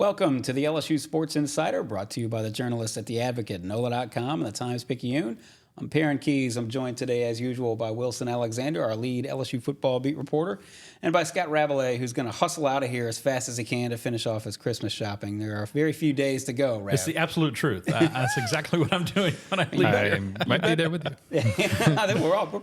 Welcome to the LSU Sports Insider, brought to you by the journalists at The Advocate, NOLA.com, and the Times-Picayune. I'm Perryn Keys. I'm joined today, as usual, by Wilson Alexander, our lead LSU football beat reporter, and by Scott Rabalais, who's going to hustle out of here as fast as he can to finish off his Christmas shopping. There are very few days to go, Rab. It's the absolute truth. That's exactly what I'm doing when I leave. I might be there with you.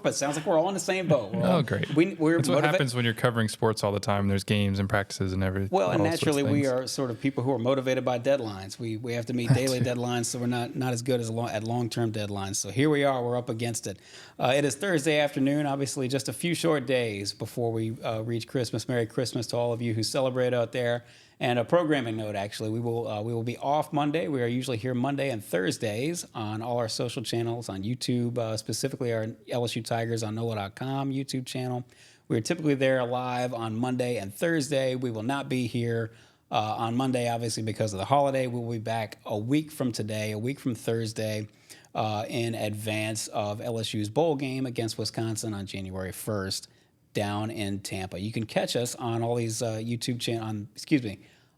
But sounds like we're all in the same boat. Great. That's what happens when you're covering sports all the time. There's games and practices and everything. Well, and naturally, we are sort of people who are motivated by deadlines. We have to meet daily deadlines, so we're not as good as at long-term deadlines. So here we are. We're up against it. It is Thursday afternoon, obviously just a few short days before we reach Christmas. Merry Christmas to all of you who celebrate out there. And a programming note, actually, we will be off Monday. We are usually here Monday and Thursdays on all our social channels, on YouTube, specifically our LSU Tigers on NOLA.com YouTube channel. We are typically there live on Monday and Thursday. We will not be here on Monday, obviously, because of the holiday. We will be back a week from today, a week from Thursday, in advance of LSU's bowl game against Wisconsin on January 1st down in Tampa. You can catch us on all these YouTube channels,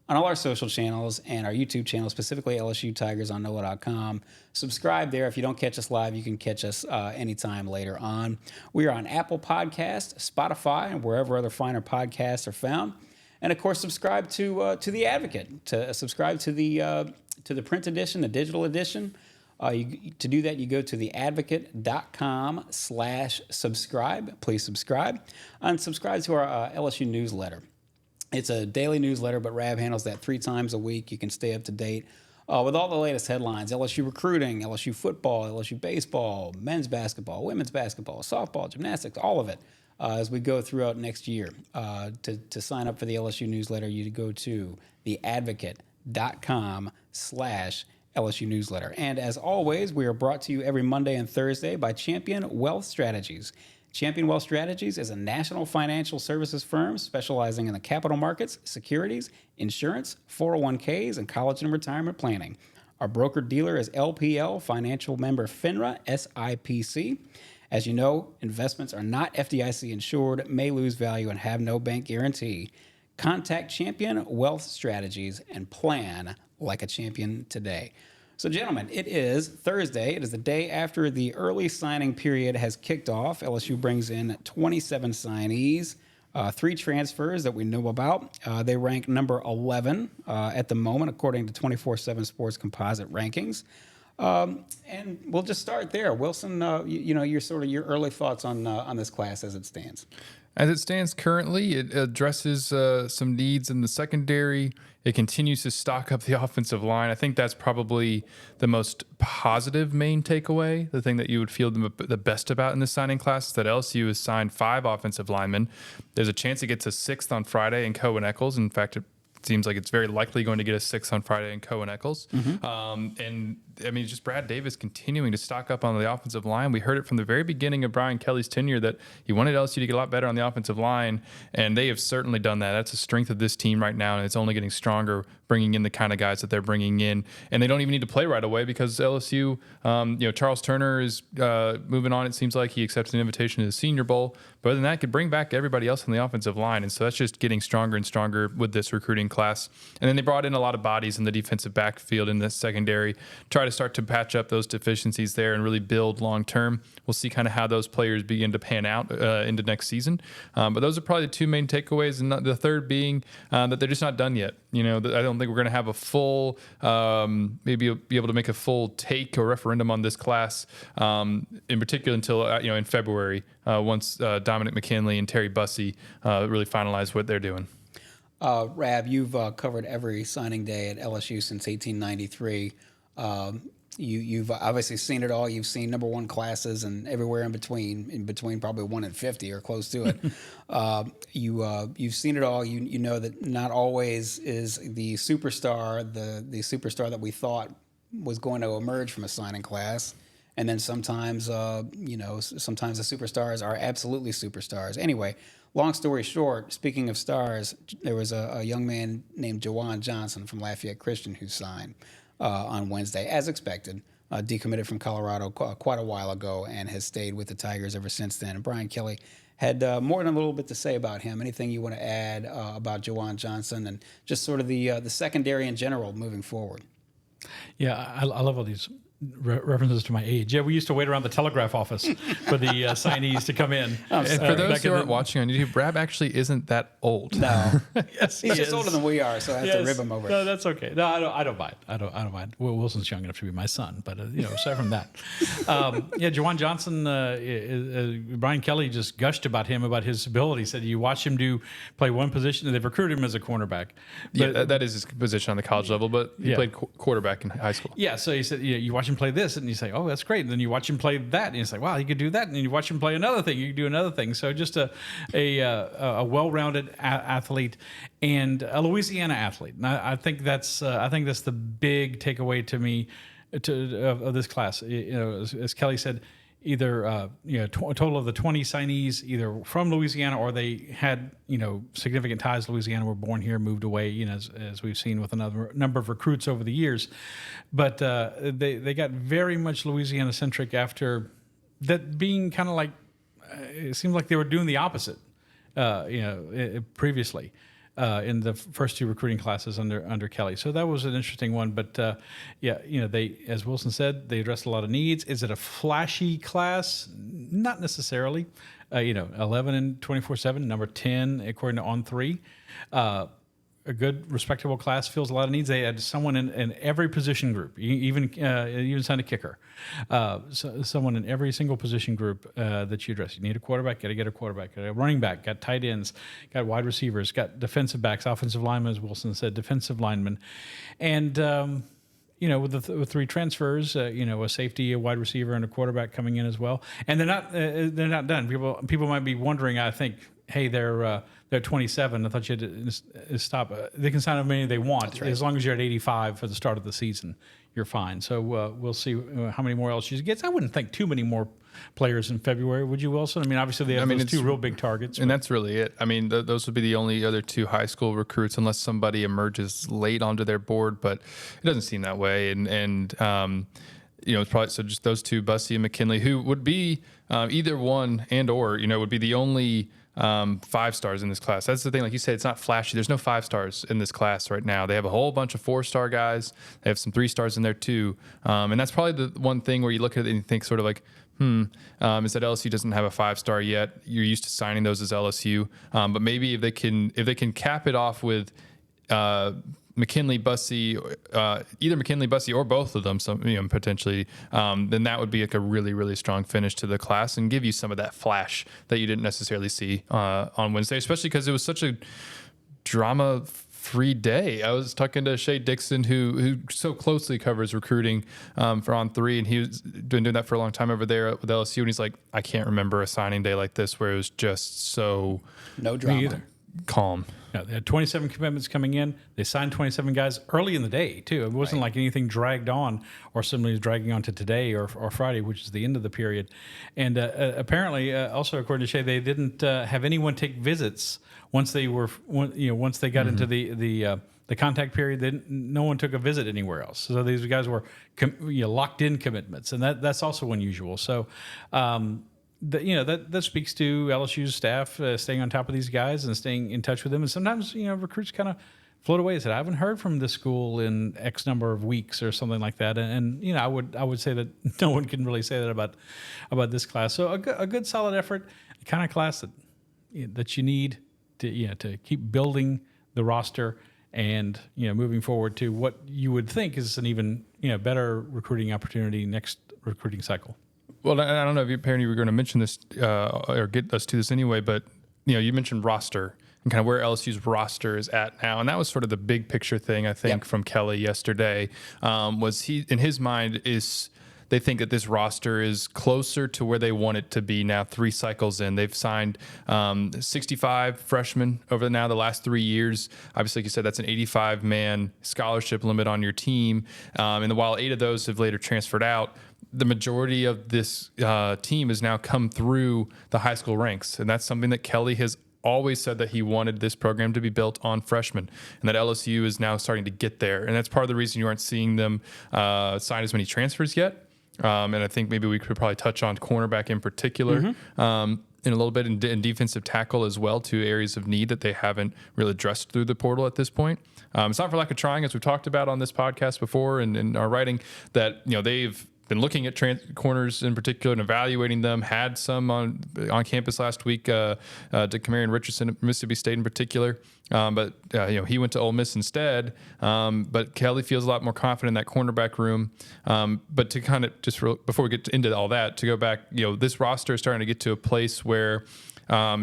on all our social channels and our YouTube channel, specifically LSU Tigers on NOLA.com. Subscribe there. If you don't catch us live, you can catch us anytime later on. We are on Apple Podcasts, Spotify, and wherever other finer podcasts are found. And of course, subscribe to The Advocate. To subscribe to the print edition, the digital edition. To do that, you go to theadvocate.com/subscribe. Please subscribe. And subscribe to our LSU newsletter. It's a daily newsletter, but Rab handles that 3 times a week. You can stay up to date with all the latest headlines. LSU recruiting, LSU football, LSU baseball, men's basketball, women's basketball, softball, gymnastics, all of it as we go throughout next year. To sign up for the LSU newsletter, you go to theadvocate.com/LSU newsletter. And as always, we are brought to you every Monday and Thursday by Champion Wealth Strategies. Champion Wealth Strategies is a national financial services firm specializing in the capital markets, securities, insurance, 401ks, and college and retirement planning. Our broker-dealer is LPL, financial member FINRA, SIPC. As you know, investments are not FDIC insured, may lose value, and have no bank guarantee. Contact Champion Wealth Strategies and plan like a champion today. So, gentlemen, it is Thursday. It is the day after the early signing period has kicked off. LSU brings in 27 signees, 3 transfers that we know about. They rank number 11 at the moment, according to 24/7 Sports Composite rankings. And we'll just start there. Wilson, your early thoughts on this class as it stands. As it stands currently, it addresses some needs in the secondary. It continues to stock up the offensive line. I think that's probably the most positive main takeaway. The thing that you would feel the best about in this signing class is that LSU has signed 5 offensive linemen. There's a chance it gets a 6th on Friday in Cohen Eccles. In fact, it seems like it's very likely going to get a 6th on Friday in Cohen Eccles. And I mean, just Brad Davis continuing to stock up on the offensive line. We heard it from the very beginning of Brian Kelly's tenure that he wanted LSU to get a lot better on the offensive line, and they have certainly done that. That's the strength of this team right now, and it's only getting stronger bringing in the kind of guys that they're bringing in. And they don't even need to play right away because LSU, Charles Turner is moving on. It seems like he accepted an invitation to the Senior Bowl. But other than that, could bring back everybody else on the offensive line. And so that's just getting stronger and stronger with this recruiting class. And then they brought in a lot of bodies in the defensive backfield in the secondary, try to start to patch up those deficiencies there and really build long term. We'll see kind of how those players begin to pan out into next season. But those are probably the 2 main takeaways. And the third being that they're just not done yet. I don't think we're going to have a full, maybe be able to make a full take or referendum on this class in particular until, in February, once Dominick, McKinley, and Terry Bussey really finalize what they're doing. Rab, you've covered every signing day at LSU since 1893. You've obviously seen it all. You've seen number 1 classes and everywhere in between probably 1 and 50 or close to it. You've seen it all. You know that not always is the superstar the superstar that we thought was going to emerge from a signing class. And then sometimes, sometimes the superstars are absolutely superstars. Anyway, long story short, speaking of stars, there was a young man named Jawan Johnson from Lafayette Christian who signed on Wednesday, as expected. decommitted from Colorado quite a while ago and has stayed with the Tigers ever since then. And Brian Kelly had more than a little bit to say about him. Anything you want to add about Juwan Johnson and just sort of the secondary in general moving forward? Yeah, I love all these references to my age. Yeah, we used to wait around the telegraph office for the signees to come in. And for those who aren't watching on YouTube, Brad actually isn't that old. No, yes, he's just older than we are, so I have to rib him over. No, that's okay. No, I don't mind. I don't mind. Will Wilson's young enough to be my son, but aside from that, Juwan Johnson. Brian Kelly just gushed about him, about his ability. He said you watch him play one position, they've recruited him as a cornerback. But, that is his position on the college level, but he played quarterback in high school. Yeah, so he said you watch him play this, and you say, oh, that's great. And then you watch him play that, and you say, wow, he could do that. And then you watch him play another thing, you could do another thing. So just a well-rounded athlete and a Louisiana athlete. And I think that's the big takeaway to me of this class. As Kelly said, either a total of the 20 signees either from Louisiana or they had significant ties to Louisiana, were born here, moved away, as we've seen with another number of recruits over the years. But they got very much Louisiana centric after that being kind of like it seemed like they were doing the opposite previously. In the first two recruiting classes under Kelly. So that was an interesting one. But they, as Wilson said, they addressed a lot of needs. Is it a flashy class? Not necessarily. 11 and 24/7, number 10 according to On3. A good, respectable class, fills a lot of needs. They had someone in every position group, even signed a kicker. Someone in every single position group that you address. You need a quarterback, got to get a quarterback. Got a running back, got tight ends, got wide receivers, got defensive backs, offensive linemen, as Wilson said, defensive linemen. And, with three transfers, a safety, a wide receiver, and a quarterback coming in as well. And they're not done. People might be wondering, I think, hey, they're 27. I thought you had to stop. They can sign how many they want. Right. As long as you're at 85 for the start of the season, you're fine. So we'll see how many more LSU gets. I wouldn't think too many more players in February, would you, Wilson? I mean, obviously they have those two real big targets. And that's really it. I mean, those would be the only other two high school recruits unless somebody emerges late onto their board, but it doesn't seem that way. And it's probably so just those two, Bussey and McKinley, who would be either one and or, would be the only 5 stars in this class. That's the thing. Like you said, it's not flashy. There's no 5 stars in this class right now. They have a whole bunch of 4-star guys. They have some 3 stars in there too. And that's probably the one thing where you look at it and you think sort of like, is that LSU doesn't have a 5-star yet. You're used to signing those as LSU. But maybe if they can cap it off with, McKinley, Bussey, either McKinley, Bussey, or both of them, potentially, then that would be like a really, really strong finish to the class and give you some of that flash that you didn't necessarily see on Wednesday, especially because it was such a drama-free day. I was talking to Shay Dixon, who so closely covers recruiting for On3, and he was doing that for a long time over there with LSU, and he's like, I can't remember a signing day like this where it was just so no drama, calm. Yeah, they had 27 commitments coming in. They signed 27 guys early in the day, too. It wasn't like anything dragged on or somebody was dragging on to today or Friday, which is the end of the period. And apparently, also according to Shay, they didn't have anyone take visits once they got into the contact period. No one took a visit anywhere else. So these guys were locked in commitments, and that's also unusual. So. That speaks to LSU's staff staying on top of these guys and staying in touch with them. And sometimes, recruits kind of float away and said, I haven't heard from this school in X number of weeks or something like that. And I would say that no one can really say that about this class. So a good solid effort, the kind of class that you need to keep building the roster and moving forward to what you would think is an even better recruiting opportunity next recruiting cycle. Well, I don't know if you were going to mention this or get us to this anyway, but you mentioned roster and kind of where LSU's roster is at now, and that was sort of the big picture thing I think from Kelly yesterday. Was he in his mind is they think that this roster is closer to where they want it to be now 3 cycles in. They've signed 65 freshmen over the last 3 years. Obviously, like you said, that's an 85-man scholarship limit on your team. And while 8 of those have later transferred out, the majority of this team has now come through the high school ranks. And that's something that Kelly has always said that he wanted this program to be built on freshmen, and that LSU is now starting to get there. And that's part of the reason you aren't seeing them sign as many transfers yet. And I think maybe we could probably touch on cornerback in particular. In a little bit in defensive tackle as well, two areas of need that they haven't really addressed through the portal at this point. It's not for lack of trying, as we've talked about on this podcast before and in our writing, that they've been looking at corners in particular and evaluating them. Had some on campus last week. To Kamarion Richardson at Mississippi State in particular, but he went to Ole Miss instead. But Kelly feels a lot more confident in that cornerback room. But to kind of before we get into all that, to go back, this roster is starting to get to a place where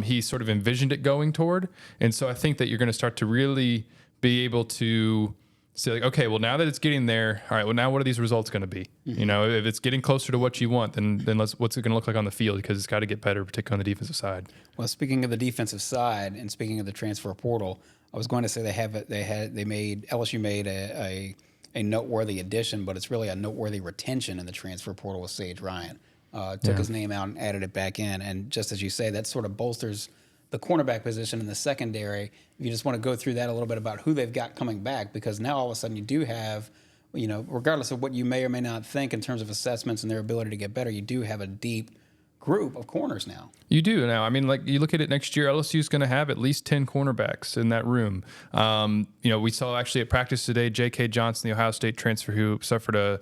he sort of envisioned it going toward, and so I think that you're going to start to really be able to say, like, okay, well, now that it's getting there, all right, well, now what are these results going to be? If it's getting closer to what you want, then what's it going to look like on the field? Because it's got to get better, particularly on the defensive side. Well, speaking of the defensive side and speaking of the transfer portal, I was going to say LSU made a noteworthy addition, but it's really a noteworthy retention in the transfer portal with Sage Ryan. Took his name out and added it back in, and just as you say, that sort of bolsters the cornerback position in the secondary. If you just want to go through that a little bit about who they've got coming back, because now all of a sudden you do have, regardless of what you may or may not think in terms of assessments and their ability to get better, you do have a deep group of corners now. You do now. I mean, like, you look at it next year, LSU is going to have at least 10 cornerbacks in that room. We saw actually at practice today, J.K. Johnson, the Ohio State transfer who suffered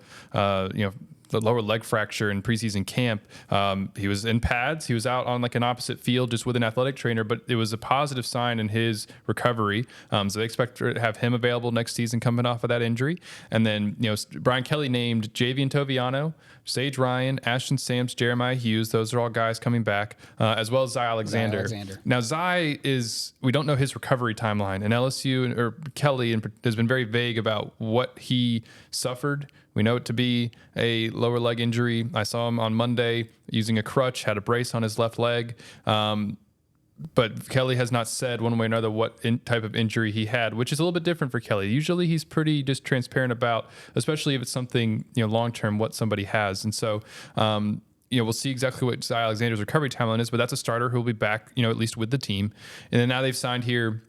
the lower leg fracture in preseason camp. He was in pads. He was out on like an opposite field just with an athletic trainer, but it was a positive sign in his recovery. So they expect to have him available next season coming off of that injury. And then, Brian Kelly named Javian Toviano, Sage Ryan, Ashton Sams, Jeremiah Hughes. Those are all guys coming back, as well as Zy Alexander. Now, Zy we don't know his recovery timeline, and LSU or Kelly has been very vague about what he suffered. We know it to be a lower leg injury. I saw him on Monday using a crutch, had a brace on his left leg. But Kelly has not said one way or another what type of injury he had, which is a little bit different for Kelly. Usually he's pretty just transparent about, especially if it's something, long-term, what somebody has. And so, we'll see exactly what Zy Alexander's recovery timeline is, but that's a starter who will be back, at least with the team. And then now they've signed here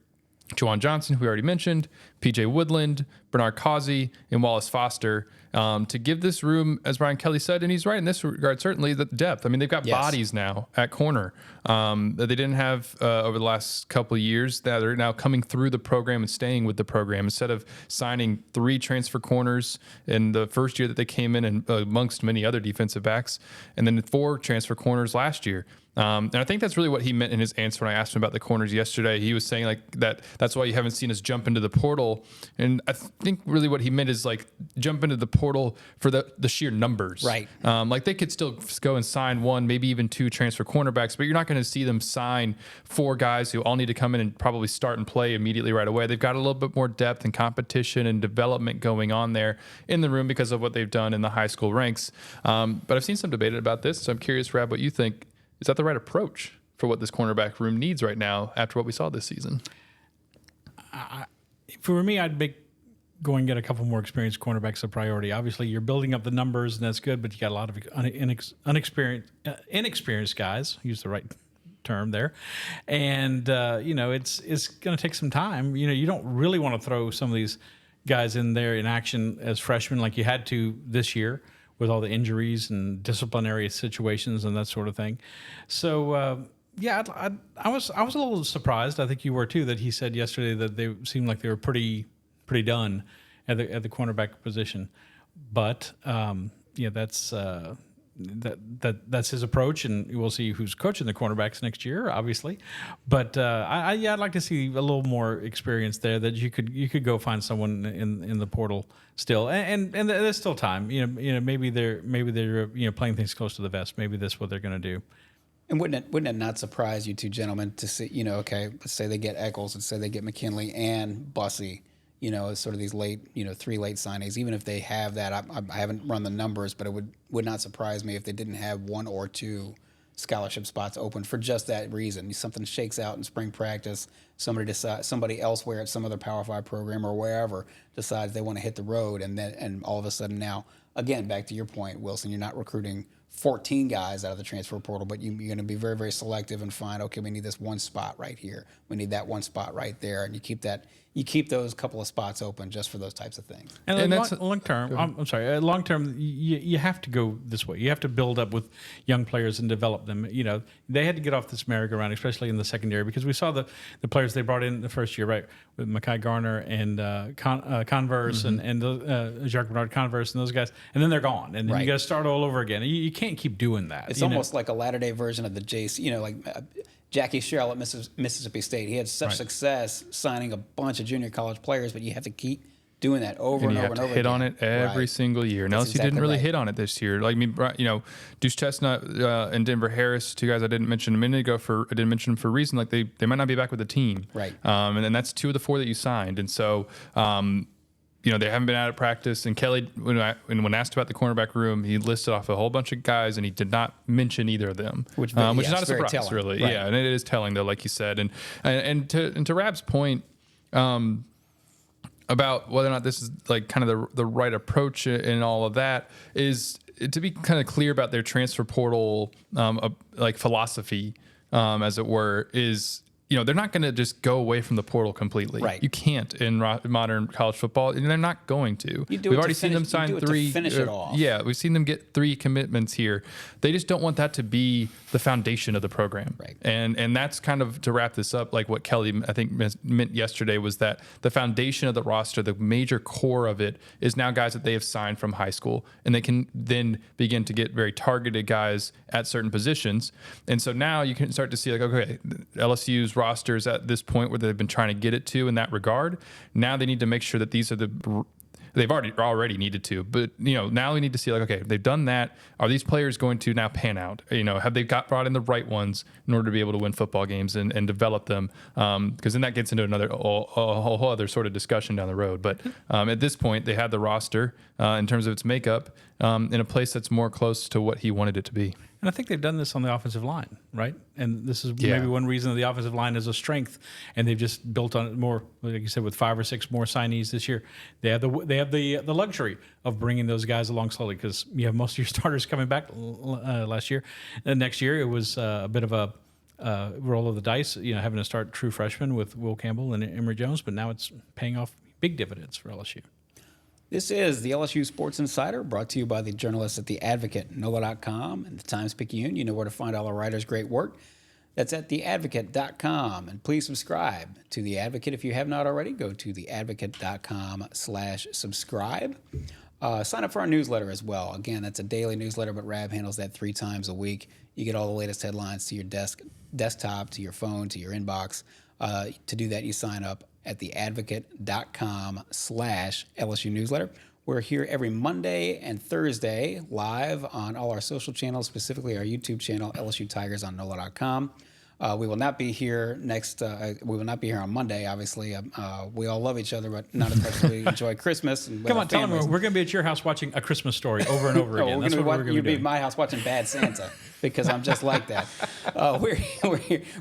Juwan Johnson, who we already mentioned, PJ Woodland, Bernard Causey, and Wallace Foster, to give this room, as Brian Kelly said, and he's right in this regard, certainly the depth. I mean, they've got bodies now at corner that they didn't have over the last couple of years, that are now coming through the program and staying with the program, instead of signing 3 transfer corners in the first year that they came in, and amongst many other defensive backs, and then 4 transfer corners last year. And I think that's really what he meant in his answer when I asked him about the corners yesterday. He was saying like that's why you haven't seen us jump into the portal. And I think really what he meant is like jump into the portal for the sheer numbers. Right. Like they could still go and sign 1, maybe even 2 transfer cornerbacks, but you're not going to see them sign 4 guys who all need to come in and probably start and play immediately right away. They've got a little bit more depth and competition and development going on there in the room because of what they've done in the high school ranks. But I've seen some debate about this, so I'm curious, Rab, what you think. Is that the right approach for what this cornerback room needs right now after what we saw this season? For me, I'd make go and get a couple more experienced cornerbacks a priority. Obviously, you're building up the numbers, and that's good, but you got a lot of inexperienced guys. Use the right term there. And, it's going to take some time. You don't really want to throw some of these guys in there in action as freshmen like you had to this year, with all the injuries and disciplinary situations and that sort of thing. So, I was a little surprised. I think you were too, that he said yesterday that they seemed like they were pretty done at the cornerback position. But that's his approach, and we'll see who's coaching the cornerbacks next year, obviously. But I'd like to see a little more experience there, that you could go find someone in the portal still, and there's still time. Maybe they're playing things close to the vest. Maybe that's what they're going to do. And wouldn't it not surprise you two gentlemen to see, let's say they get Eccles, let's say they get McKinley and Bussey, as sort of these late, 3 late signings. Even if they have that, I haven't run the numbers, but it would not surprise me if they didn't have 1 or 2 scholarship spots open for just that reason. Something shakes out in spring practice. Somebody elsewhere at some other Power 5 program or wherever decides they want to hit the road, and all of a sudden now, again, back to your point, Wilson, you're not recruiting 14 guys out of the transfer portal, but you're going to be very, very selective and find, okay, we need this one spot right here. We need that one spot right there. And you keep those couple of spots open just for those types of things. And that's long term, I'm sorry, long term, you have to go this way. You have to build up with young players and develop them. You know, they had to get off this merry-go-round, especially in the secondary, because we saw the players they brought in the first year, right, with Mekhi Garner and Converse and Jacques Bernard Converse and those guys, and then they're gone, and then you got to start all over again. You can't keep doing that. It's almost like a latter-day version of the JC, like Jackie Sherrill at Mississippi State. He had such success signing a bunch of junior college players, but you have to keep doing that over and over and over hit again. on it every single year. And LSU didn't really hit on it this year. Like, I mean, Deuce Chestnut and Denver Harris, two guys I didn't mention a minute ago I didn't mention them for a reason. Like, they might not be back with the team. Right. And then that's 2 of the 4 that you signed. And so, they haven't been out of practice. And Kelly, when asked about the cornerback room, he listed off a whole bunch of guys, and he did not mention either of them, which is not a surprise, telling. Really. Right. Yeah, and it is telling, though, like you said. And to Rab's point about whether or not this is like kind of the right approach and all of that is to be kind of clear about their transfer portal like philosophy, as it were, is. They're not going to just go away from the portal completely. Right. You can't in modern college football, and they're not going to. We've already seen them sign 3. Finish it off. Yeah, we've seen them get 3 commitments here. They just don't want that to be the foundation of the program. Right. And that's kind of, to wrap this up, like what Kelly, I think, meant yesterday, was that the foundation of the roster, the major core of it, is now guys that they have signed from high school, and they can then begin to get very targeted guys at certain positions. And so now you can start to see, like, okay, LSU's rosters at this point where they've been trying to get it to in that regard. Now they need to make sure that these are they've already needed to, but now we need to see, like, okay, they've done that. Are these players going to now pan out? Have they brought in the right ones in order to be able to win football games and develop them? Because then that gets into a whole other sort of discussion down the road. But at this point, they have the roster in terms of its makeup in a place that's more close to what he wanted it to be. And I think they've done this on the offensive line, right? And this is maybe one reason the offensive line is a strength, and they've just built on it more. Like you said, with 5 or 6 more signees this year, they have the luxury of bringing those guys along slowly, because you have most of your starters coming back last year. And next year, it was a bit of a roll of the dice, having to start true freshmen with Will Campbell and Emory Jones, but now it's paying off big dividends for LSU. This is the LSU Sports Insider, brought to you by the journalists at The Advocate, NOLA.com, and the Times-Picayune. You know where to find all our writers' great work. That's at theadvocate.com. And please subscribe to The Advocate if you have not already. Go to theadvocate.com/subscribe. Sign up for our newsletter as well. Again, that's a daily newsletter, but Rab handles that 3 times a week. You get all the latest headlines to your desktop, to your phone, to your inbox. To do that, you sign up at theadvocate.com/LSU newsletter. We're here every Monday and Thursday live on all our social channels, specifically our YouTube channel, LSU Tigers on NOLA.com. We will not be here we will not be here on Monday, obviously. We all love each other, but not as much as we enjoy Christmas. And Come on, tell them we're going to be at your house watching A Christmas Story over and over again. That's what we're going to be doing. You'll be at my house watching Bad Santa, because I'm just like that.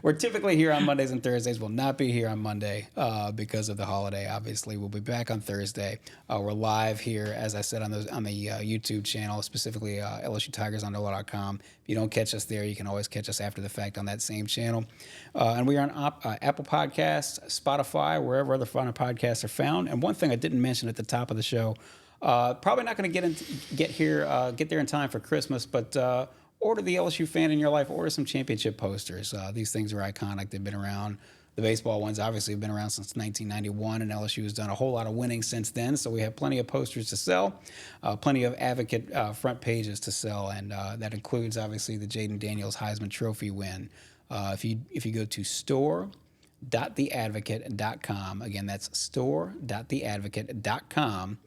We're typically here on Mondays and Thursdays. We'll not be here on Monday because of the holiday, obviously. We'll be back on Thursday. We're live here, as I said, on the YouTube channel, specifically LSU Tigers on NOLA.com. If you don't catch us there, you can always catch us after the fact on that same channel. And we are on Apple Podcasts, Spotify, wherever other fun podcasts are found. And one thing I didn't mention at the top of the show, probably not going to get there in time for Christmas, but order the LSU fan in your life, order some championship posters. These things are iconic. They've been around. The baseball ones obviously have been around since 1991, and LSU has done a whole lot of winning since then. So we have plenty of posters to sell, plenty of Advocate front pages to sell, and that includes obviously the Jaden Daniels Heisman Trophy win. If you go to store.theadvocate.com, again, that's store.theadvocate.com,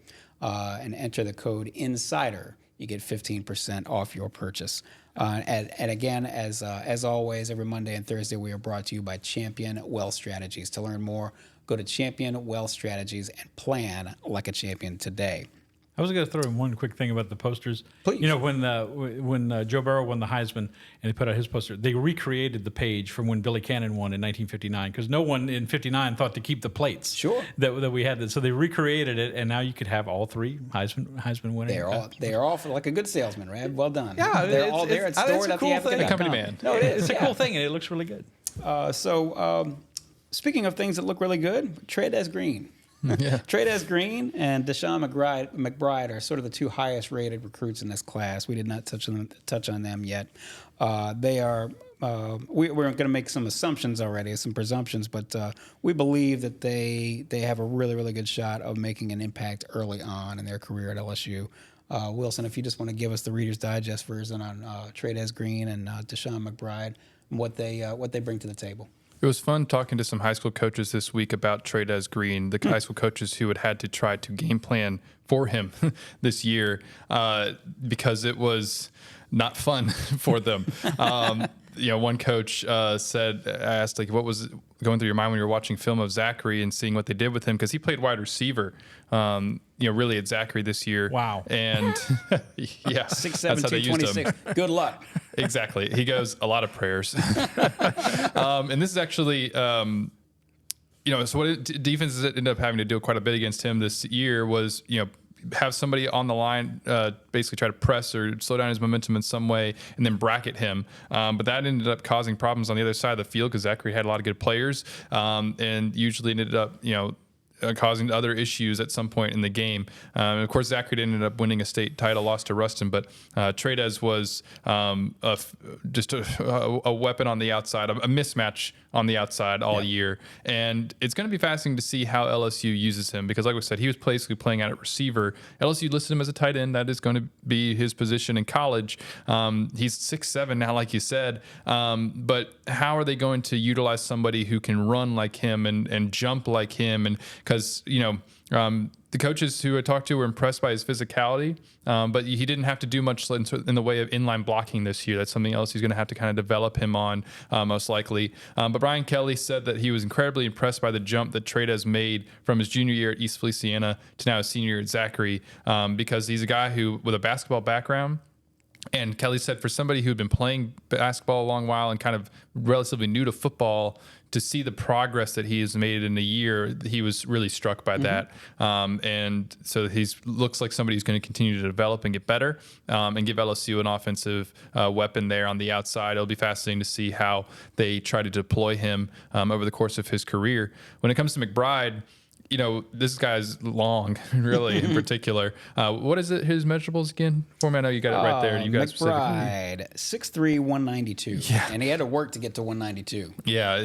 and enter the code INSIDER, you get 15% off your purchase. And again, as always, every Monday and Thursday, we are brought to you by Champion Wealth Strategies. To learn more, go to Champion Wealth Strategies and plan like a champion today. I was going to throw in one quick thing about the posters. Please. You know, when Joe Burrow won the Heisman and they put out his poster, they recreated the page from when Billy Cannon won in 1959 because no one in '59 thought to keep the plates. Sure. That we had. So they recreated it, and now you could have all three Heisman winners. They're all for like a good salesman, Rab. Well done. Yeah, they're all there. It's stored at the Advocate.com. Company man. No, it is. It's a cool thing, and it looks really good. Speaking of things that look really good, Trey'Dez Green. Yeah. Trey'Dez Green and Deshaun McBride are sort of the two highest rated recruits in this class. We did not touch on them yet. They are. We're going to make some assumptions already, some presumptions, but we believe that they have a really, really good shot of making an impact early on in their career at LSU. Wilson, if you just want to give us the Reader's Digest version on Trey'Dez Green and Deshaun McBride and what they bring to the table. It was fun talking to some high school coaches this week about Trey'Dez Green, the high school coaches who had to try to game plan for him this year because it was not fun for them. One coach asked, like, what was going through your mind when you were watching film of Zachary and seeing what they did with him? Because he played wide receiver, really at Zachary this year. Wow. And yeah, 6'7", that's how they used him. 226. Good luck. Exactly. He goes, a lot of prayers. And this is actually, so what defenses ended up having to do quite a bit against him this year was, have somebody on the line basically try to press or slow down his momentum in some way and then bracket him. But that ended up causing problems on the other side of the field because Zachary had a lot of good players and usually ended up, causing other issues at some point in the game. And of course, Zachary ended up winning a state title, lost to Ruston, but Trey'Dez was just a weapon on the outside, a mismatch on the outside all year. And it's going to be fascinating to see how LSU uses him because, like we said, he was basically playing out at receiver. LSU listed him as a tight end. That is going to be his position in college. He's 6'7" now, like you said. But how are they going to utilize somebody who can run like him and jump like him? And because, the coaches who I talked to were impressed by his physicality, but he didn't have to do much in the way of inline blocking this year. That's something else he's going to have to kind of develop him on, most likely. But Brian Kelly said that he was incredibly impressed by the jump that Trey'Dez made from his junior year at East Feliciana to now his senior year at Zachary, because he's a guy who, with a basketball background, and Kelly said for somebody who had been playing basketball a long while and kind of relatively new to football, to see the progress that he has made in a year, he was really struck by that. And so he looks like somebody who's going to continue to develop and get better and give LSU an offensive weapon there on the outside. It'll be fascinating to see how they try to deploy him over the course of his career. When it comes to McBride, this guy's long, really, in particular. What is it, his measurables again? For me, I know you got it right there. You got McBride, 6'3", 192. Yeah. And he had to work to get to 192. Yeah,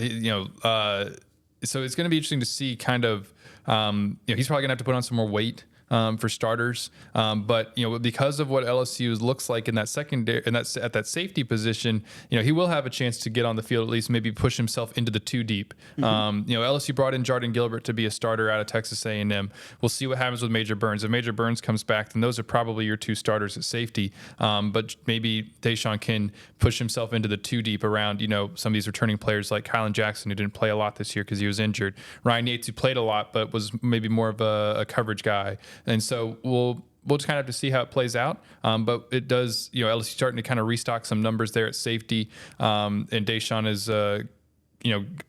so it's going to be interesting to see kind of, he's probably going to have to put on some more weight for starters. But because of what LSU looks like in that secondary and that's at that safety position, he will have a chance to get on the field, at least maybe push himself into the two deep. LSU brought in Jordan Gilbert to be a starter out of Texas A&M. We'll see what happens with Major Burns. If Major Burns comes back, then those are probably your two starters at safety. But maybe Deshaun can push himself into the two deep around, some of these returning players like Kylan Jackson, who didn't play a lot this year because he was injured. Ryan Yates, who played a lot, but was maybe more of a coverage guy. And so we'll just kind of have to see how it plays out. But it does, LSU starting to kind of restock some numbers there at safety. And Deshaun is,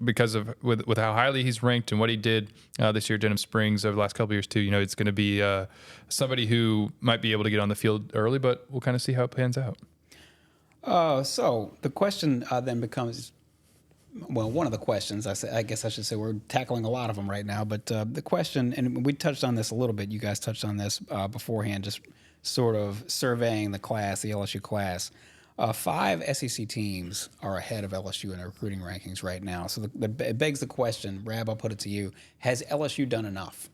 because of with how highly he's ranked and what he did this year at Denham Springs over the last couple of years too, it's going to be somebody who might be able to get on the field early, but we'll kind of see how it pans out. So the question then becomes, well, one of the questions, I guess I should say, we're tackling a lot of them right now, but the question, and we touched on this a little bit, you guys touched on this beforehand, just sort of surveying the class, the LSU class. 5 SEC teams are ahead of LSU in the recruiting rankings right now. So it begs the question, Rab, I'll put it to you, has LSU done enough?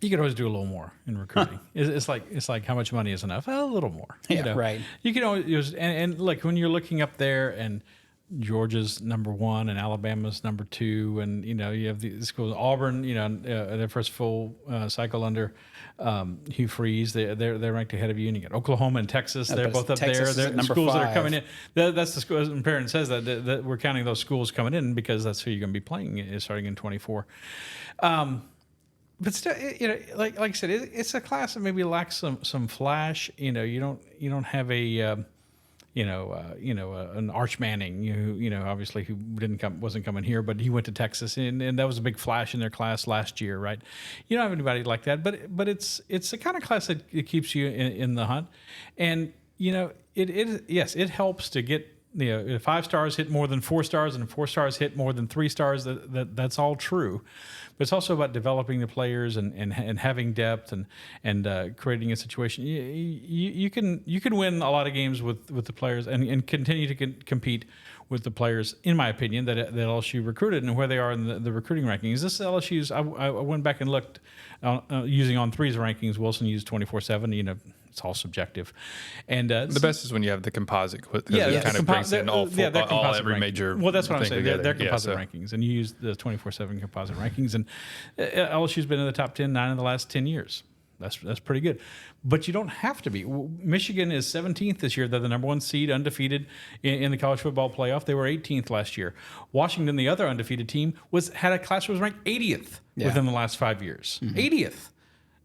You could always do a little more in recruiting. It's like how much money is enough? A little more. Right. You can always use, and look, when you're looking up there and Georgia's number 1 and Alabama's number 2, and you have the schools. Auburn, their first full cycle under Hugh Freeze, they're ranked ahead of you. And you got Oklahoma and Texas, they're both up Texas there. They're number schools 5. That are coming in. That's the schools. And Perryn says that we're counting those schools coming in because that's who you're going to be playing starting in 24. but still, like I said, it's a class that maybe lacks some flash. You don't have a an Arch Manning, obviously who wasn't coming here, but he went to Texas, and that was a big flash in their class last year, right? You don't have anybody like that, but it's the kind of class that it keeps you in the hunt, and it helps to get. 5 stars hit more than 4 stars, and 4 stars hit more than 3 stars. That's all true, but it's also about developing the players and having depth and creating a situation. You can win a lot of games with the players and continue to compete with the players. In my opinion, that LSU recruited and where they are in the recruiting rankings. This LSU's. I went back and looked using On3's rankings. Wilson used 24/7. It's all subjective, and the best is when you have the composite. It kind of brings in all every major. Well, that's what I'm saying. They're composite so. rankings, and you use the 24/7 composite rankings, and LSU's been in the top 10 9 of the last 10 years. That's pretty good, but you don't have to be. Michigan is 17th this year. They're the number 1 seed, undefeated in the college football playoff. They were 18th last year. Washington, the other undefeated team, had a class that was ranked 80th within the last 5 years. 80th.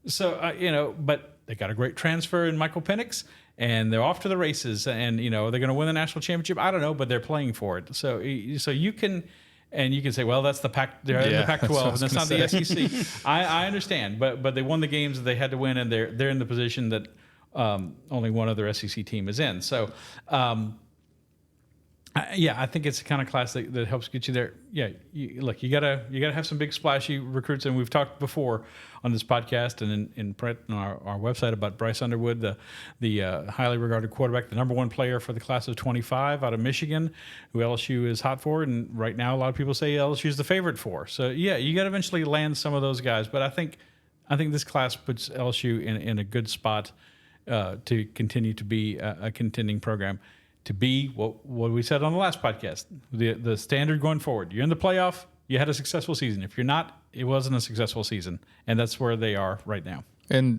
So but they got a great transfer in Michael Penix, and they're off to the races. And they're going to win the national championship. I don't know, but they're playing for it. So you can. And you can say, well, that's the Pac. They're in the Pac-12, and that's not the SEC. I understand, but they won the games that they had to win, and they're in the position that only one other SEC team is in. So, I think it's the kind of class that helps get you there. Yeah, you gotta have some big splashy recruits, and we've talked before on this podcast and in print on our website about Bryce Underwood, the highly regarded quarterback, the number 1 player for the class of 25 out of Michigan, who LSU is hot for, and right now a lot of people say LSU is the favorite for. So you got to eventually land some of those guys, but I think this class puts LSU in a good spot to continue to be a contending program. To be what we said on the last podcast, the standard going forward. You're in the playoff, you had a successful season. If you're not, it wasn't a successful season. And that's where they are right now. And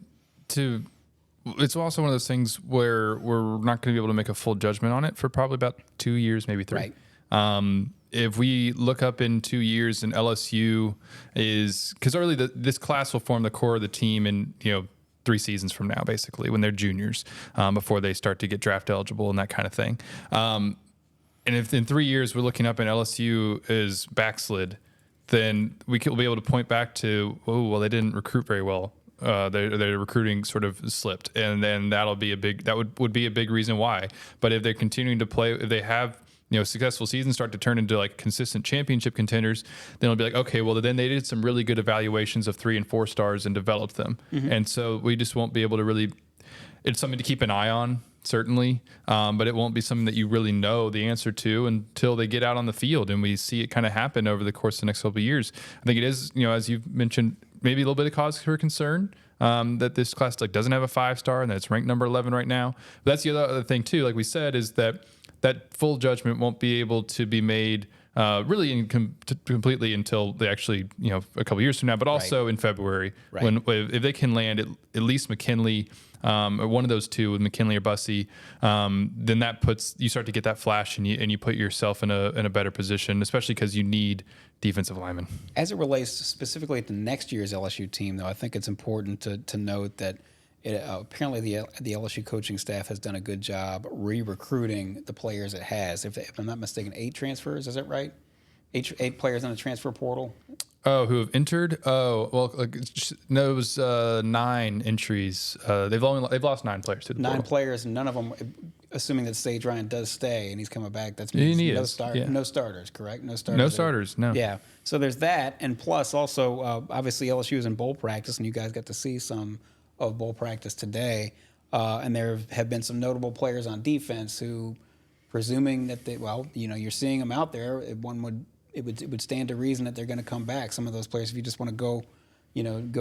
it's also one of those things where we're not going to be able to make a full judgment on it for probably about 2 years, maybe 3. Right. If we look up in 2 years and LSU is, because early this class will form the core of the team and, 3 seasons from now, basically, when they're juniors, before they start to get draft eligible and that kind of thing. And if in 3 years we're looking up and LSU is backslid, then we'll be able to point back to, they didn't recruit very well. Their recruiting sort of slipped, and then that would be a big reason why. But if they're continuing to play, if they have successful seasons start to turn into like consistent championship contenders, then it'll be like, okay, well then they did some really good evaluations of 3 and 4 stars and developed them. And so we just won't be able to really, it's something to keep an eye on, certainly. But it won't be something that you really know the answer to until they get out on the field and we see it kind of happen over the course of the next couple of years. I think it is, as you've mentioned, maybe a little bit of cause for concern. That this class doesn't have a 5-star and that it's ranked number 11 right now. But that's the other thing too, like we said, is that full judgment won't be able to be made really completely until they actually, a couple years from now, but also in February, when if they can land at least McKinley, or one of those two with McKinley or Bussey, then you start to get that flash and you put yourself in a better position, especially because you need defensive linemen. As it relates specifically to next year's LSU team, though, I think it's important to note that apparently the LSU coaching staff has done a good job re-recruiting the players it has. If I'm not mistaken, 8 transfers, is that right? 8 players on the transfer portal? Oh, who have entered? Oh, well, no, it was 9 entries. They've lost 9 players to the 9 portal. players, none of them, assuming that Sage Ryan does stay and he's coming back, that's no starters, correct? No starters. No starters, no. Yeah. So there's that, and plus also, obviously LSU is in bowl practice, and you guys got to see some of bowl practice today, and there have been some notable players on defense who, presuming that you're seeing them out there, it would stand to reason that they're going to come back. Some of those players, if you just want to go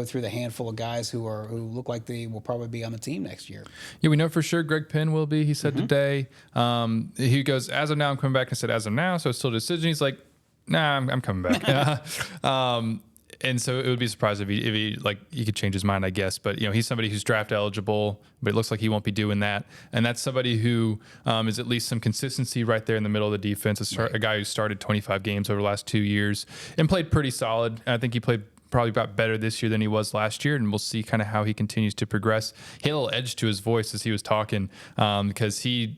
through the handful of guys who look like they will probably be on the team next year. Yeah, we know for sure Greg Penn will be. He said today. He goes, as of now, I'm coming back. I said, as of now, so it's still a decision. He's like, nah, I'm coming back. And so it would be a surprise if he could change his mind, I guess. But he's somebody who's draft eligible, but it looks like he won't be doing that. And that's somebody who is at least some consistency right there in the middle of the defense. A guy who started 25 games over the last 2 years and played pretty solid. I think he played probably got better this year than he was last year, and we'll see kind of how he continues to progress. He had a little edge to his voice as he was talking, because he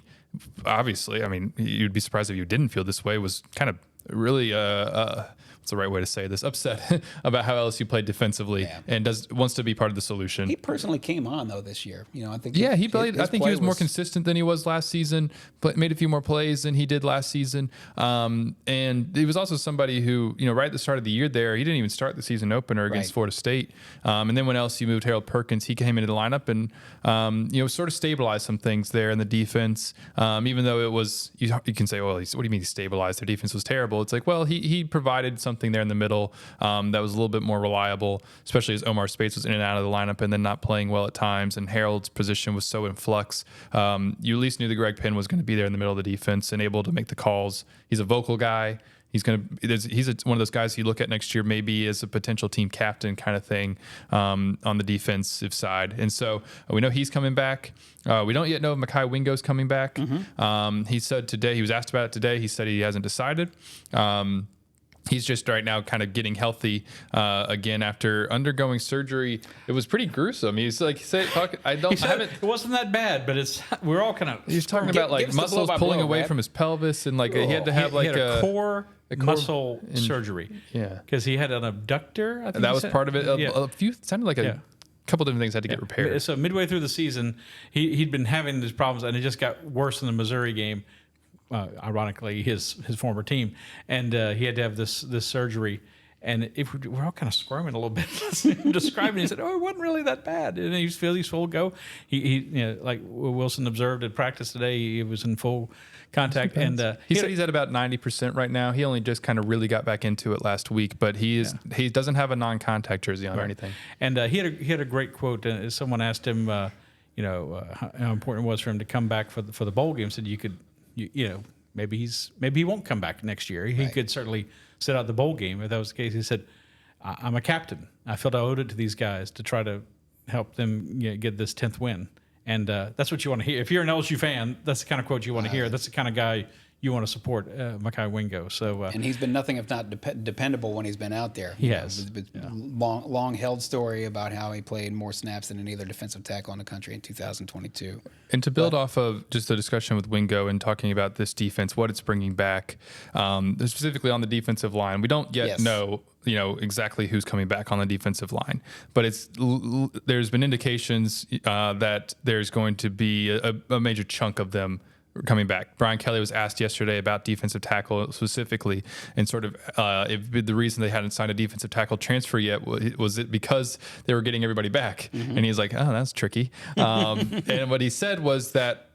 obviously, I mean, you'd be surprised if you didn't feel this way, was kind of really what's the right way to say this, upset about how LSU played defensively, and wants to be part of the solution. He personally came on though this year. I think he played. I think he was more consistent than he was last season. But made a few more plays than he did last season. And he was also somebody who, right at the start of the year there, he didn't even start the season opener against Florida State. And then when LSU moved Harold Perkins, he came into the lineup and sort of stabilized some things there in the defense. Even though it was, you can say, well, what do you mean he stabilized? Their defense was terrible. It's like, well, he provided something there in the middle that was a little bit more reliable, especially as Omar Spates was in and out of the lineup and then not playing well at times, and Harold's position was so in flux. You at least knew that Greg Penn was going to be there in the middle of the defense and able to make the calls. He's a vocal guy. He's one of those guys you look at next year maybe as a potential team captain kind of thing on the defensive side. And so we know he's coming back. We don't yet know if Mekhi Wingo's coming back. He said today, he was asked about it today, he said he hasn't decided. He's just right now kind of getting healthy again after undergoing surgery. It was pretty gruesome. He's like, it wasn't that bad, but we're all kind of. He's talking about like muscles pulling away from his pelvis, and like he had to have like a core muscle surgery. Yeah, because he had an abductor. I think that was part of it. Sounded like a couple different things had to get repaired. So midway through the season, he'd been having these problems, and it just got worse in the Missouri game. Ironically, his former team, and he had to have this surgery. And we're all kind of squirming a little bit listening to him describing. He said, "Oh, it wasn't really that bad." And he's full go. He like Wilson observed at practice today, he was in full contact. And he said he's at about 90% right now. He only just kind of really got back into it last week, but he doesn't have a non-contact jersey on or anything. And he had a great quote. Someone asked him, how important it was for him to come back for the bowl game. Said maybe he won't come back next year. He could certainly sit out the bowl game if that was the case. He said, "I'm a captain. I felt I owed it to these guys to try to help them get this 10th win." And that's what you want to hear. If you're an LSU fan, that's the kind of quote you want to hear. That's the kind of guy you want to support, Mekhi Wingo. So, and he's been nothing if not dependable when he's been out there. He has. Long held story about how he played more snaps than any other defensive tackle in the country in 2022. And to build off of just the discussion with Wingo and talking about this defense, what it's bringing back, specifically on the defensive line, we don't yet know exactly who's coming back on the defensive line, but there's been indications that there's going to be a major chunk of them coming back. Brian Kelly was asked yesterday about defensive tackle specifically, and sort of if the reason they hadn't signed a defensive tackle transfer yet was it because they were getting everybody back. And he's like, "Oh, that's tricky." And what he said was that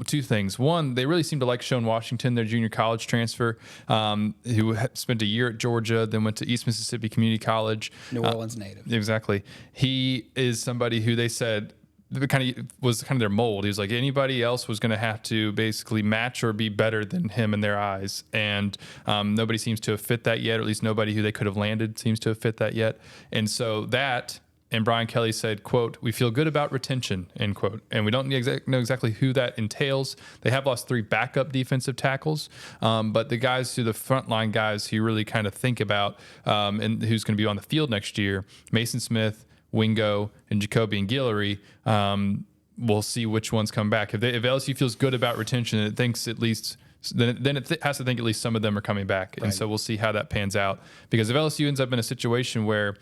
two things. One, they really seem to like Sean Washington, their junior college transfer, who spent a year at Georgia, then went to East Mississippi Community College. New Orleans native. Exactly. He is somebody who they said was their mold. He was like, anybody else was going to have to basically match or be better than him in their eyes. And nobody seems to have fit that yet, or at least nobody who they could have landed seems to have fit that yet. And so and Brian Kelly said, quote, "We feel good about retention," end quote. And we don't know exactly who that entails. They have lost 3 backup defensive tackles, but the guys the frontline guys who you really kind of think about and who's going to be on the field next year, Mason Smith, Wingo, and Jacoby and Guillory, we'll see which ones come back. If LSU feels good about retention, it thinks at least then it has to think at least some of them are coming back. And so we'll see how that pans out. Because if LSU ends up in a situation where,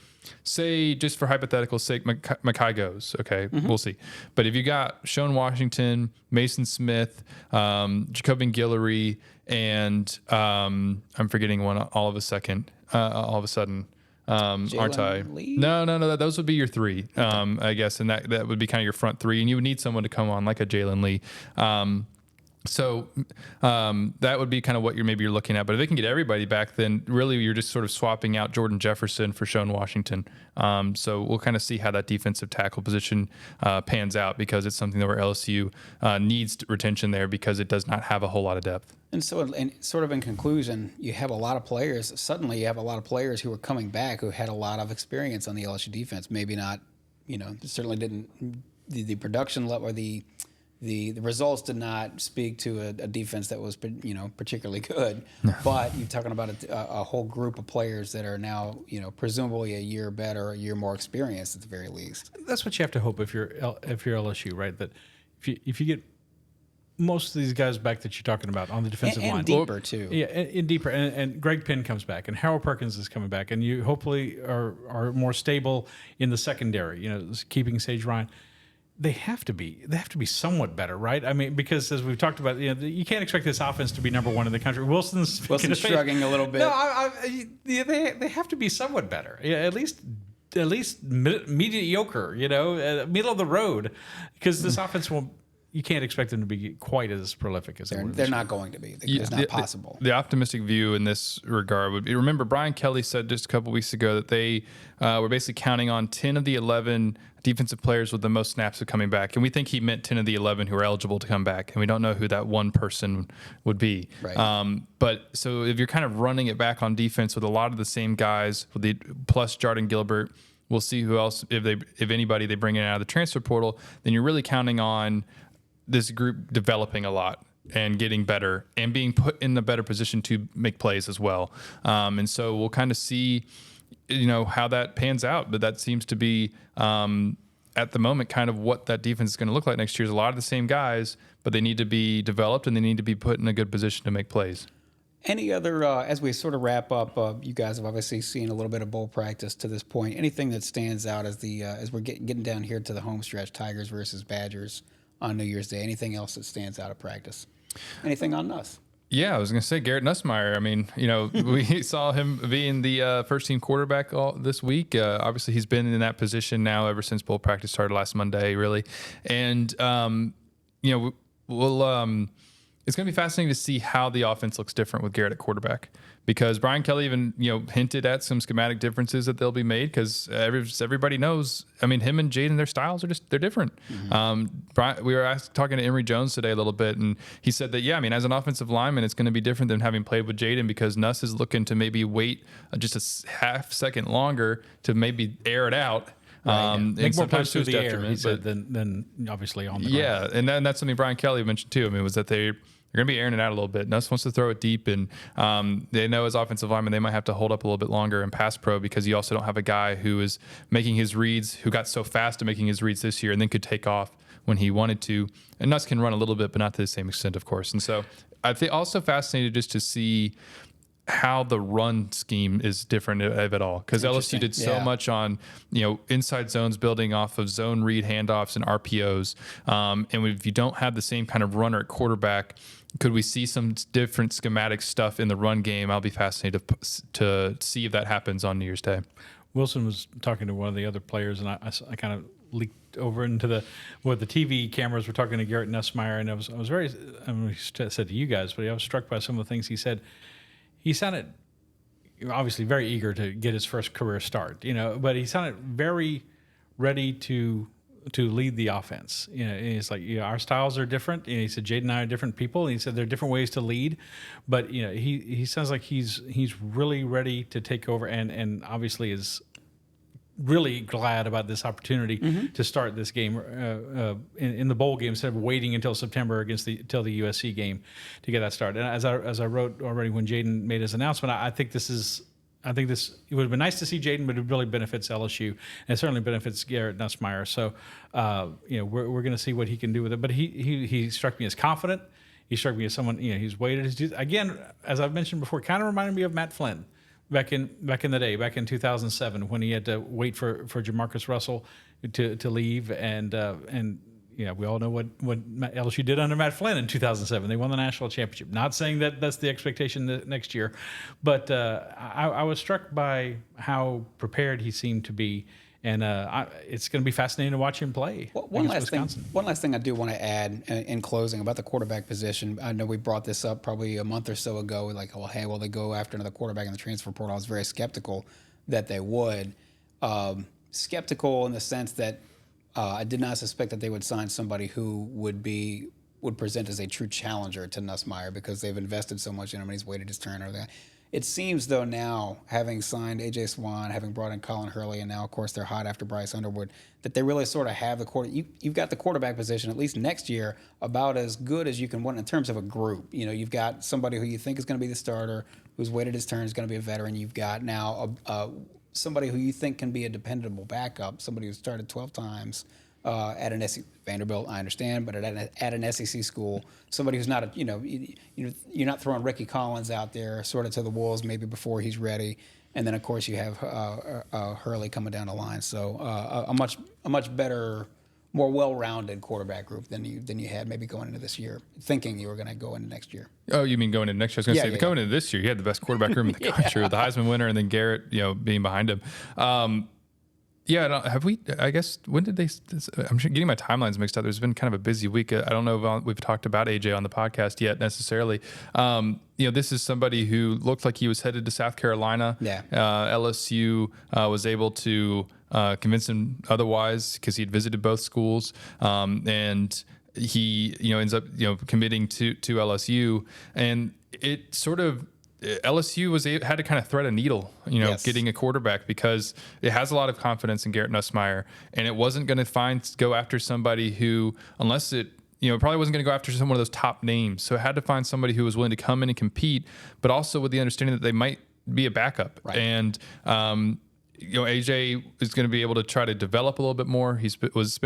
say, just for hypothetical sake, Mekhi goes, okay, we'll see. But if you got Sean Washington, Mason Smith, Jacoby and Guillory, and I'm forgetting one all of a sudden. Aren't I? Lee? No. Those would be your 3, I guess, and that would be kind of your front 3, and you would need someone to come on like a Jalen Lee. So that would be kind of what you're looking at. But if they can get everybody back, then really you're just sort of swapping out Jordan Jefferson for Sean Washington. So we'll kind of see how that defensive tackle position pans out, because it's something that where LSU needs retention there because it does not have a whole lot of depth. And so, in conclusion, you have a lot of players. Suddenly, you have a lot of players who are coming back who had a lot of experience on the LSU defense. Maybe not, certainly didn't the production level or the the results did not speak to a defense that was particularly good. But you're talking about a whole group of players that are now presumably a year better, a year more experienced at the very least. That's what you have to hope if you're LSU, right? That if you get most of these guys back that you're talking about on the defensive line. And deeper, too. Yeah, and deeper. And Greg Penn comes back, and Harold Perkins is coming back, and you hopefully are more stable in the secondary, keeping Sage Ryan. They have to be somewhat better, right? I mean, because as we've talked about, you can't expect this offense to be number one in the country. Wilson's struggling a little bit. No, they have to be somewhat better. Yeah, at least mediocre, middle of the road, because this offense won't. You can't expect them to be quite as prolific as they're not going to be. It's not possible. The optimistic view in this regard would be, remember, Brian Kelly said just a couple weeks ago that they were basically counting on 10 of the 11 defensive players with the most snaps of coming back. And we think he meant 10 of the 11 who are eligible to come back. And we don't know who that one person would be. Right. But so if you're kind of running it back on defense with a lot of the same guys, plus Jordan Gilbert, we'll see who else, if anybody they bring in out of the transfer portal, then you're really counting on this group developing a lot and getting better and being put in a better position to make plays as well. And so we'll kind of see, how that pans out. But that seems to be, at the moment, kind of what that defense is going to look like next year. Is a lot of the same guys, but they need to be developed and they need to be put in a good position to make plays. Any other, as we sort of wrap up, you guys have obviously seen a little bit of bowl practice to this point. Anything that stands out as as we're getting down here to the home stretch, Tigers versus Badgers on New Year's Day? Anything else that stands out of practice? Anything on Nuss? Yeah, I was going to say Garrett Nussmeier. I mean, we saw him being the first team quarterback this week. Obviously, he's been in that position now ever since bowl practice started last Monday, really. And, we'll it's going to be fascinating to see how the offense looks different with Garrett at quarterback, because Brian Kelly even hinted at some schematic differences that they'll be made, because everybody knows. I mean, him and Jaden, their styles are they're different. Mm-hmm. We were talking to Emory Jones today a little bit, and he said that as an offensive lineman, it's going to be different than having played with Jaden, because Nuss is looking to maybe wait just a half second longer to maybe air it out. Right, make more plays through the air, he said, than obviously on the ground. Yeah, and that's something Brian Kelly mentioned too. I mean, was that they're going to be airing it out a little bit. Nuss wants to throw it deep, and they know as offensive linemen they might have to hold up a little bit longer in pass pro, because you also don't have a guy who is making his reads, who got so fast at making his reads this year and then could take off when he wanted to. And Nuss can run a little bit, but not to the same extent, of course. And so I think also fascinated just to see how the run scheme is different of it all, because LSU did so much on inside zones, building off of zone read handoffs and RPOs, and if you don't have the same kind of runner at quarterback, could we see some different schematic stuff in the run game? I'll be fascinated to see if that happens on New Year's Day. Wilson was talking to one of the other players, and I kind of leaked over into the TV cameras were talking to Garrett Nussmeier, and I was very, he said to you guys, but I was struck by some of the things he said. He sounded obviously very eager to get his first career start, but he sounded very ready to lead the offense. He's like, our styles are different. He said Jaden and I are different people. And he said there are different ways to lead, but he sounds like he's really ready to take over, and obviously is really glad about this opportunity to start this game in the bowl game, instead of waiting until September until the USC game to get that started. And as I wrote already when Jaden made his announcement, I think this it would have been nice to see Jaden, but it really benefits LSU, and it certainly benefits Garrett Nussmeier. So we're going to see what he can do with it. But he struck me as confident. He struck me as someone he's waited. Again, as I've mentioned before, kind of reminded me of Matt Flynn. Back in the day, back in 2007, when he had to wait for Jamarcus Russell to leave, and we all know what LSU did under Matt Flynn in 2007. They won the national championship. Not saying that that's the expectation next year, but I was struck by how prepared he seemed to be, and it's going to be fascinating to watch him play. One last thing I do want to add in closing about the quarterback position. I know we brought this up probably a month or so ago. Like, well, hey, will they go after another quarterback in the transfer portal? I was very skeptical that they would. Skeptical in the sense that I did not suspect that they would sign somebody who would present as a true challenger to Nussmeier, because they've invested so much in him and he's waited his turn. It seems, though, now, having signed A.J. Swan, having brought in Colin Hurley, and now, of course, they're hot after Bryce Underwood, that they really sort of have the you've got the quarterback position, at least next year, about as good as you can want in terms of a group. You've got somebody who you think is going to be the starter, who's waited his turn, is going to be a veteran. You've got now somebody who you think can be a dependable backup, somebody who started 12 times at an Vanderbilt, I understand, but at an SEC school, somebody who's not you're not throwing Ricky Collins out there sort of to the wolves maybe before he's ready, and then of course you have Hurley coming down the line. So a much better, more well-rounded quarterback group than you had maybe going into this year, thinking you were going to go into next year. Oh, you mean going into next year? I was going to say, going into this year, you had the best quarterback room in the country with the Heisman winner and then Garrett, being behind him. Have we? I guess when did they? I'm getting my timelines mixed up. There's been kind of a busy week. I don't know if we've talked about AJ on the podcast yet necessarily. This is somebody who looked like he was headed to South Carolina. Yeah. LSU was able to convince him otherwise because he'd visited both schools, and he ends up committing to LSU, and it sort of. LSU had to kind of thread a needle, getting a quarterback because it has a lot of confidence in Garrett Nussmeier, and it wasn't going to go after somebody who, unless it probably wasn't going to go after some one of those top names. So it had to find somebody who was willing to come in and compete, but also with the understanding that they might be a backup. Right. And AJ is going to be able to try to develop a little bit more. He was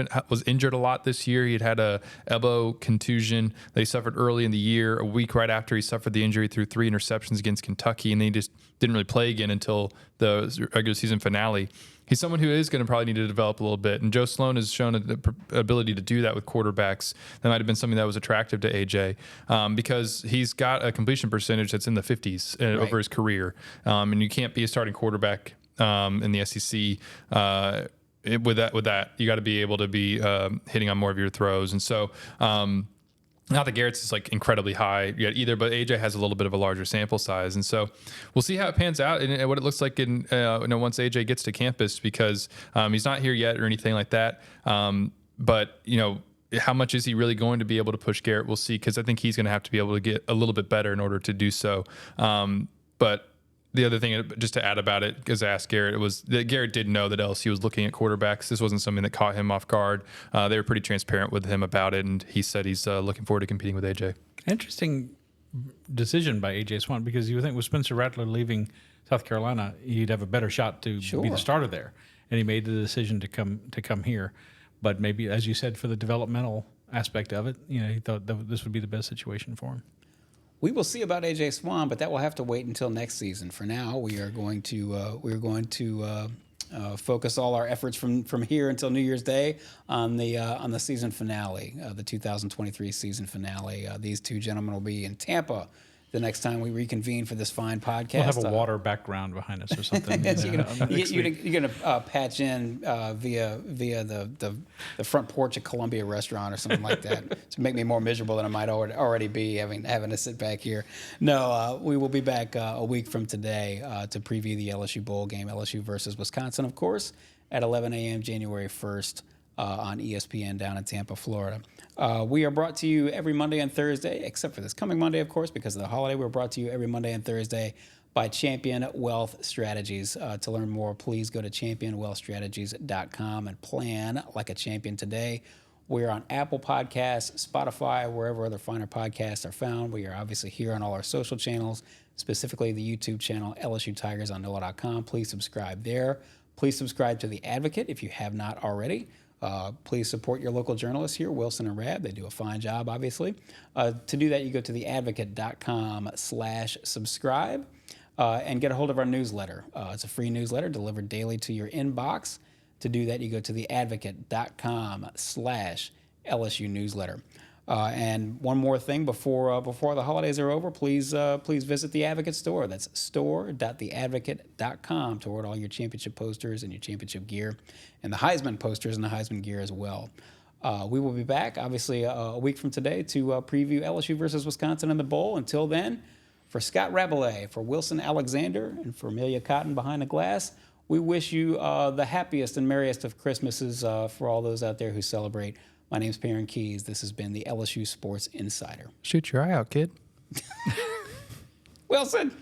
injured a lot this year. He had a elbow contusion that he suffered early in the year. A week right after he suffered the injury, threw 3 interceptions against Kentucky, and then he just didn't really play again until the regular season finale. He's someone who is going to probably need to develop a little bit, and Joe Sloan has shown an ability to do that with quarterbacks. That might have been something that was attractive to AJ because he's got a completion percentage that's in the 50s over his career, and you can't be a starting quarterback in the SEC with that. You got to be able to be hitting on more of your throws, and so. Not that Garrett's is like incredibly high yet either, but AJ has a little bit of a larger sample size, and so we'll see how it pans out and what it looks like in once AJ gets to campus because he's not here yet or anything like that. But how much is he really going to be able to push Garrett? We'll see because I think he's going to have to be able to get a little bit better in order to do so. But the other thing, just to add about it, because I asked Garrett, was that Garrett did know that LSU was looking at quarterbacks. This wasn't something that caught him off guard. They were pretty transparent with him about it, and he said he's looking forward to competing with AJ. Interesting decision by A.J. Swan because you would think with Spencer Rattler leaving South Carolina, he'd have a better shot to be the starter there, and he made the decision to come here. But maybe, as you said, for the developmental aspect of it, he thought that this would be the best situation for him. We will see about A.J. Swan, but that will have to wait until next season. For now, we are going to focus all our efforts from here until New Year's Day on the season finale, the 2023 season finale. These two gentlemen will be in Tampa the next time we reconvene for this fine podcast. We'll have a water background behind us or something. You're gonna patch in via the front porch at Columbia Restaurant or something like that to make me more miserable than I might already be having to sit back here. No, we will be back a week from today to preview the LSU Bowl game, LSU versus Wisconsin, of course, at 11 a.m. January 1st. On ESPN down in Tampa, Florida. We are brought to you every Monday and Thursday, except for this coming Monday, of course, because of the holiday. We're brought to you every Monday and Thursday by Champion Wealth Strategies. To learn more, please go to championwealthstrategies.com and plan like a champion today. We're on Apple Podcasts, Spotify, wherever other finer podcasts are found. We are obviously here on all our social channels, specifically the YouTube channel, LSU Tigers on NOLA.com. Please subscribe there. Please subscribe to The Advocate if you have not already. Please support your local journalists here, Wilson and Rab. They do a fine job, obviously. To do that, you go to theadvocate.com/subscribe and get a hold of our newsletter. It's a free newsletter delivered daily to your inbox. To do that, you go to theadvocate.com/LSU newsletter. And one more thing before the holidays are over, please visit the Advocate store. That's store.theadvocate.com to order all your championship posters and your championship gear, and the Heisman posters and the Heisman gear as well. We will be back, obviously, a week from today to preview LSU versus Wisconsin in the bowl. Until then, for Scott Rabalais, for Wilson Alexander, and for Amelia Cotton behind the glass, we wish you the happiest and merriest of Christmases for all those out there who celebrate. My name's Perryn Keys. This has been the LSU Sports Insider. Shoot your eye out, kid. Wilson.